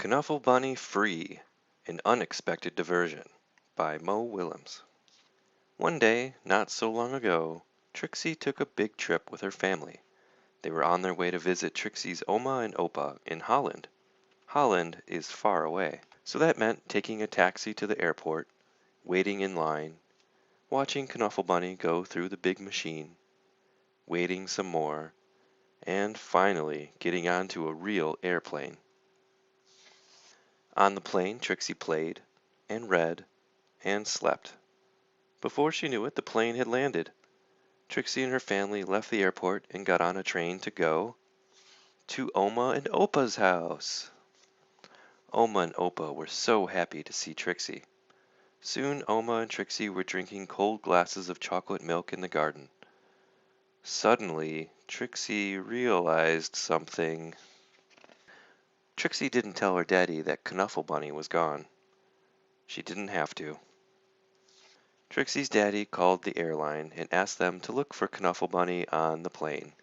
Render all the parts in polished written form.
Knuffle Bunny Free, An Unexpected Diversion by Willems. One day, not so long ago, Trixie took a big trip with her family. They were on their way to visit Trixie's Oma and Opa in Holland. Holland is far away, so that meant taking a taxi to the airport, waiting in line, watching Knuffle Bunny go through the big machine, waiting some more, and finally getting onto a real airplane. On the plane, Trixie played, and read, and slept. Before she knew it, the plane had landed. Trixie and her family left the airport and got on a train to go to Oma and Opa's house. Oma and Opa were so happy to see Trixie. Soon Oma and Trixie were drinking cold glasses of chocolate milk in the garden. Suddenly, Trixie realized something. Trixie didn't tell her daddy that Knuffle Bunny was gone. She didn't have to. Trixie's daddy called the airline and asked them to look for Knuffle Bunny on the plane.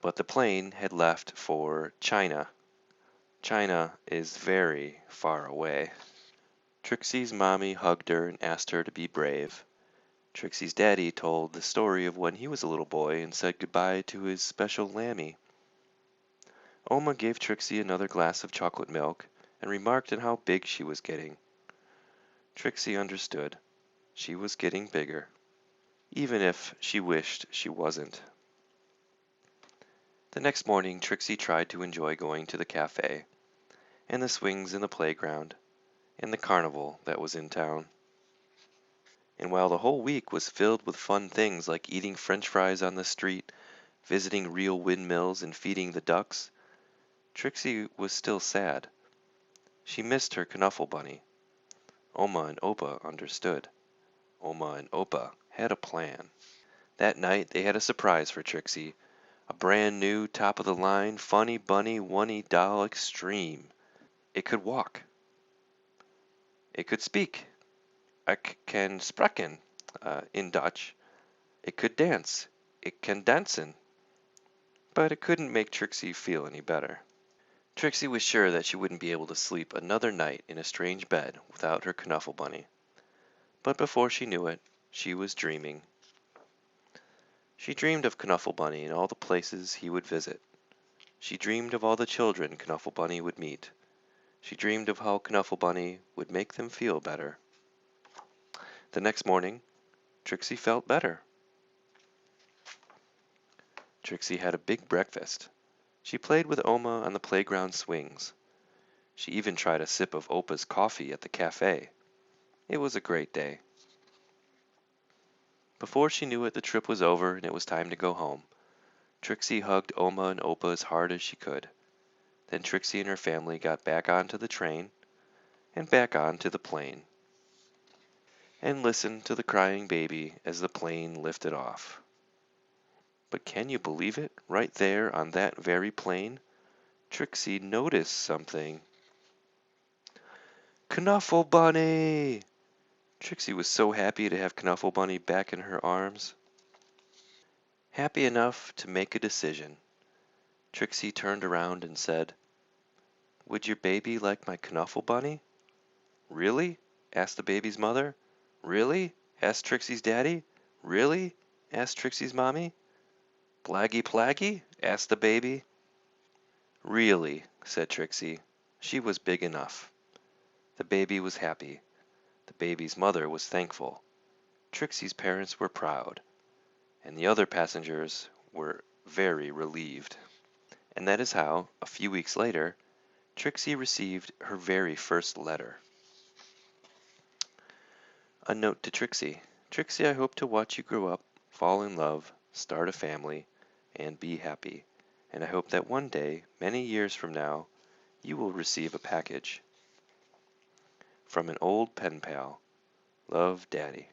But the plane had left for China. China is very far away. Trixie's mommy hugged her and asked her to be brave. Trixie's daddy told the story of when he was a little boy and said goodbye to his special lammy. Oma gave Trixie another glass of chocolate milk and remarked on how big she was getting. Trixie understood. She was getting bigger, even if she wished she wasn't. The next morning, Trixie tried to enjoy going to the cafe, and the swings in the playground, and the carnival that was in town. And while the whole week was filled with fun things like eating French fries on the street, visiting real windmills, and feeding the ducks, Trixie was still sad. She missed her Knuffle Bunny. Oma and Opa understood. Oma and Opa had a plan. That night they had a surprise for Trixie, a brand new top-of-the-line Funny Bunny One-E doll Extreme. It could walk. It could speak. Ik kan spreken, in Dutch. It could dance. It can dansen. But it couldn't make Trixie feel any better. Trixie was sure that she wouldn't be able to sleep another night in a strange bed without her Knuffle Bunny. But before she knew it, she was dreaming. She dreamed of Knuffle Bunny and all the places he would visit. She dreamed of all the children Knuffle Bunny would meet. She dreamed of how Knuffle Bunny would make them feel better. The next morning, Trixie felt better. Trixie had a big breakfast. She played with Oma on the playground swings. She even tried a sip of Opa's coffee at the cafe. It was a great day. Before she knew it, the trip was over and it was time to go home. Trixie hugged Oma and Opa as hard as she could. Then Trixie and her family got back onto the train and back onto the plane and listened to the crying baby as the plane lifted off. But can you believe it? Right there on that very plane, Trixie noticed something. Knuffle Bunny! Trixie was so happy to have Knuffle Bunny back in her arms. Happy enough to make a decision, Trixie turned around and said, "Would your baby like my Knuffle Bunny?" "Really?" asked the baby's mother. "Really?" asked Trixie's daddy. "Really?" asked Trixie's mommy. "Blaggy plaggy?" asked the baby. "Really," said Trixie. She was big enough. The baby was happy. The baby's mother was thankful. Trixie's parents were proud. And the other passengers were very relieved. And that is how, a few weeks later, Trixie received her very first letter. A note to Trixie. Trixie, I hope to watch you grow up, fall in love, start a family, and be happy. And I hope that one day, many years from now, you will receive a package. From an old pen pal. Love, Daddy.